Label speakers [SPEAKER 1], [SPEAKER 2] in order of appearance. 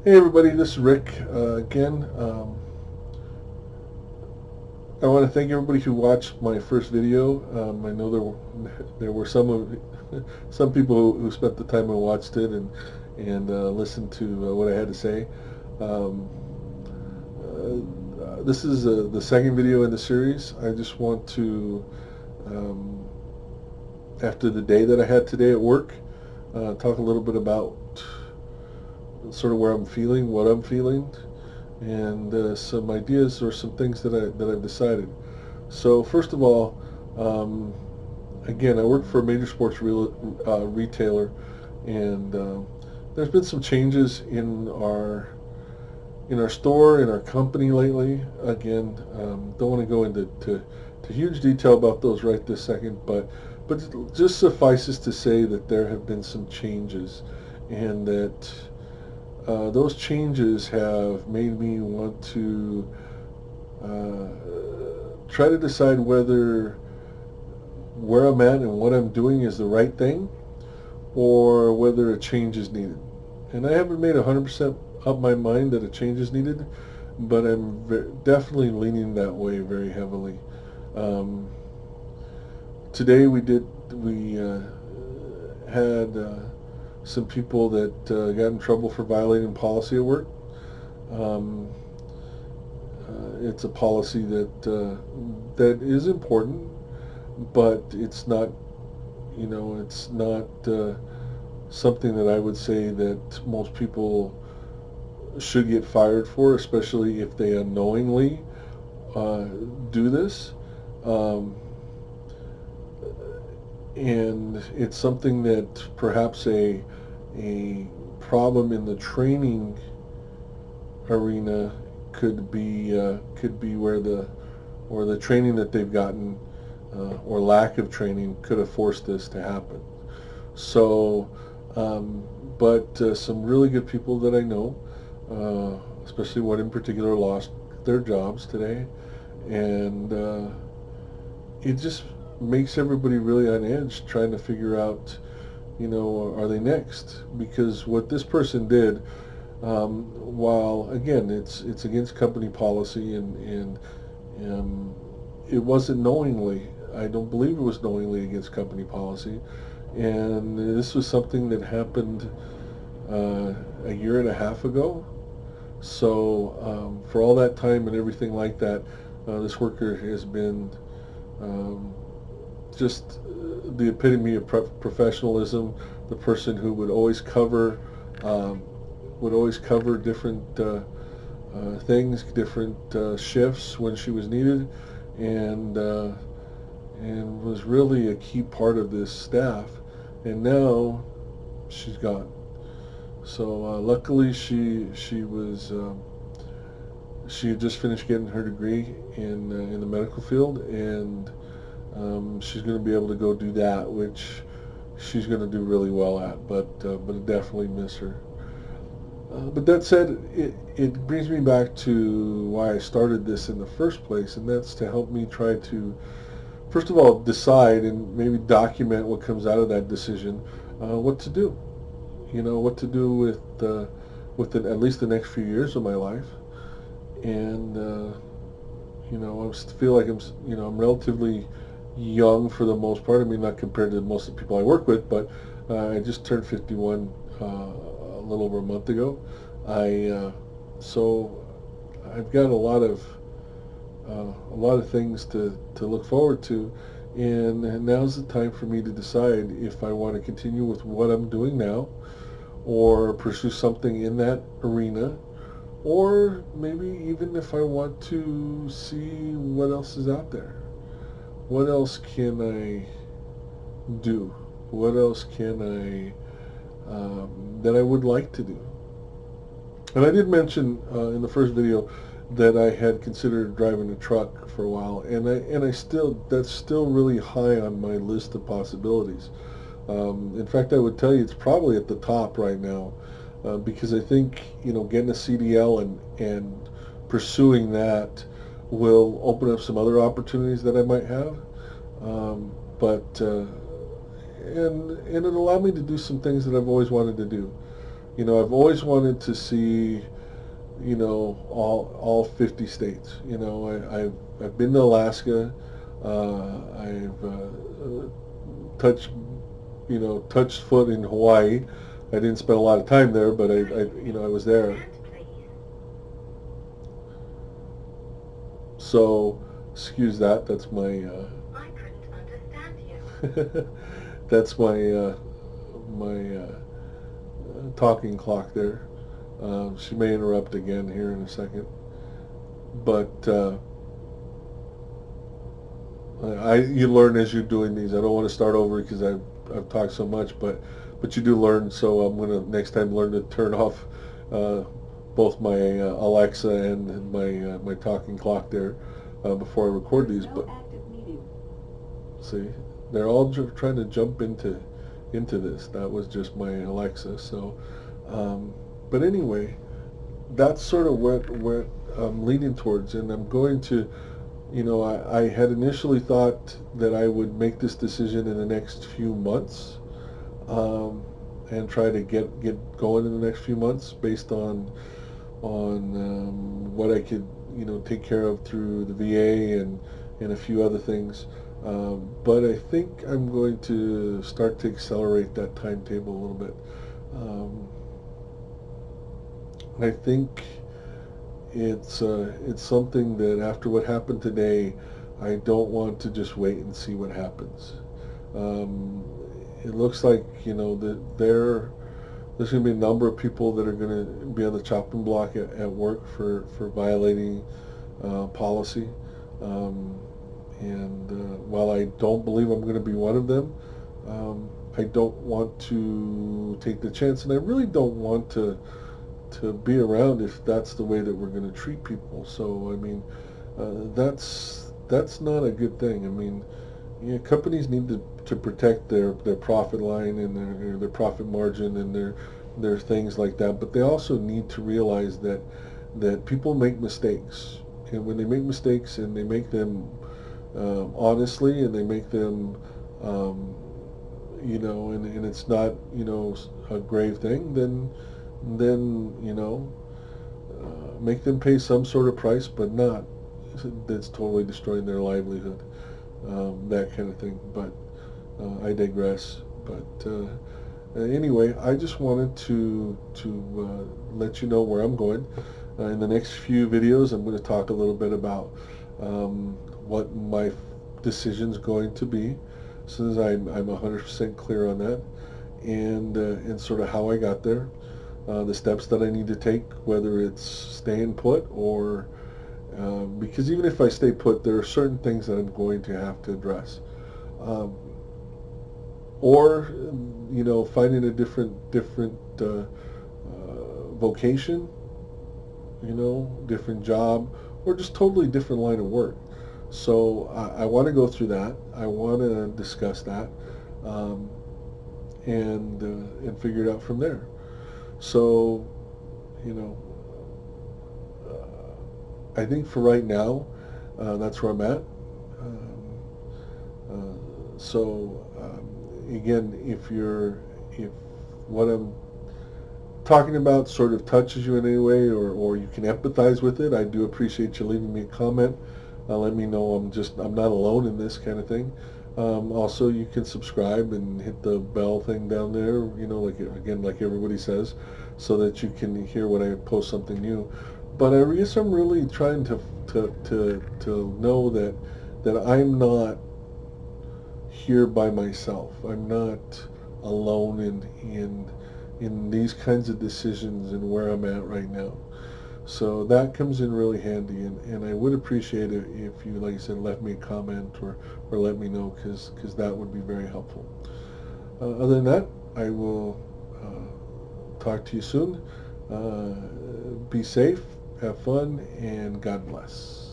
[SPEAKER 1] Hey everybody, this is Rick again. I want to thank everybody who watched my first video. I know there were some people who spent the time and watched it and listened to what I had to say. Um, this is the second video in the series. I just want to, um, after the day that I had today at work, talk a little bit about sort of where I'm feeling, what I'm feeling, and some ideas or some things that I've decided. So first of all, um, again, I work for a major sports retailer, and there's been some changes in our store, in our company lately. Again, don't want to go into to huge detail about those right this second, but it just suffices to say that there have been some changes, and that those changes have made me want to uh, try to decide whether where I'm at and what I'm doing is the right thing, or whether a change is needed. And I haven't made 100% up my mind that a change is needed, but I'm definitely leaning that way very heavily. Um, Today we had some people that got in trouble for violating policy at work. Um, it's a policy that is important, but it's not, it's not something that I would say that most people should get fired for, especially if they unknowingly uh, do this. Um, and it's something that perhaps a problem in the training arena could be where the training that they've gotten or lack of training could have forced this to happen. So, but some really good people that I know, especially one in particular, lost their jobs today, and it just makes everybody really on edge trying to figure out, are they next? Because what this person did, while again it's against company policy and it wasn't knowingly. I don't believe it was knowingly against company policy, and this was something that happened a year and a half ago. So for all that time and everything like that, this worker has been um, just the epitome of professionalism. The person who um, would always cover different things, different shifts when she was needed, and and was really a key part of this staff. And now she's gone. So luckily she had just finished getting her degree in the medical field, and she's going to be able to go do that, which she's going to do really well at. But I definitely miss her. But that said, it brings me back to why I started this in the first place, and that's to help me try to, first of all, decide and maybe document what comes out of that decision, what to do. What to do at least the next few years of my life, and I feel like I'm relatively young for the most part. I mean, not compared to most of the people I work with, but I just turned 51 a little over a month ago. So I've got a lot of things to look forward to, and now's the time for me to decide if I want to continue with what I'm doing now, or pursue something in that arena, or maybe even if I want to see what else is out there. What else can I do? What else can that I would like to do? And I did mention in the first video that I had considered driving a truck for a while, and I still, that's still really high on my list of possibilities. In fact, I would tell you it's probably at the top right now, because I think getting a CDL and pursuing that will open up some other opportunities that I might have, but and it'll allow me to do some things that I've always wanted to do. I've always wanted to see, all 50 states. I've been to Alaska. I've touched touched foot in Hawaii. I didn't spend a lot of time there, but I was there. So, excuse that. That's my
[SPEAKER 2] I couldn't understand you.
[SPEAKER 1] that's my talking clock there. She may interrupt again here in a second, but you learn as you're doing these. I don't want to start over because I've talked so much, but you do learn. So I'm gonna next time learn to turn off uh, both my Alexa and my talking clock there before I record these. But see, they're all trying to jump into this. That was just my Alexa. So, but anyway, that's sort of what I'm leaning towards, and I'm going to. I had initially thought that I would make this decision in the next few months, and try to get going in the next few months based on what I could take care of through the VA and a few other things. But I think I'm going to start to accelerate that timetable a little bit. Um, I think it's something that after what happened today, I don't want to just wait and see what happens. Um, it looks like that there's going to be a number of people that are going to be on the chopping block at work for violating policy. Um, and while I don't believe I'm going to be one of them, I don't want to take the chance, and I really don't want to be around if that's the way that we're going to treat people. So I mean, that's not a good thing. I mean, companies need to protect their profit line and their profit margin and their things like that. But they also need to realize that people make mistakes, and when they make mistakes and they make them honestly, and they make them and it's not a grave thing, then make them pay some sort of price, but not that's totally destroying their livelihood, that kind of thing. But I digress. But anyway, I just wanted to let you know where I'm going. In the next few videos, I'm going to talk a little bit about what my decision's going to be, as soon as I'm 100% clear on that, and sort of how I got there, the steps that I need to take, whether it's staying put or because even if I stay put, there are certain things that I'm going to have to address, or finding a different vocation, different job, or just totally different line of work. So I want to go through that. I want to discuss that, um, and figure it out from there. So, you know, I think for right now, that's where I'm at. Um, again, if what I'm talking about sort of touches you in any way, or you can empathize with it, I do appreciate you leaving me a comment. Let me know I'm not alone in this kind of thing. Also, you can subscribe and hit the bell thing down there, like everybody says, so that you can hear when I post something new. But I guess I'm really trying to know that I'm not here by myself. I'm not alone in these kinds of decisions and where I'm at right now. So that comes in really handy, and I would appreciate it if you, like I said, left me a comment or let me know, because that would be very helpful. Other than that, I will talk to you soon. Be safe, have fun, and God bless.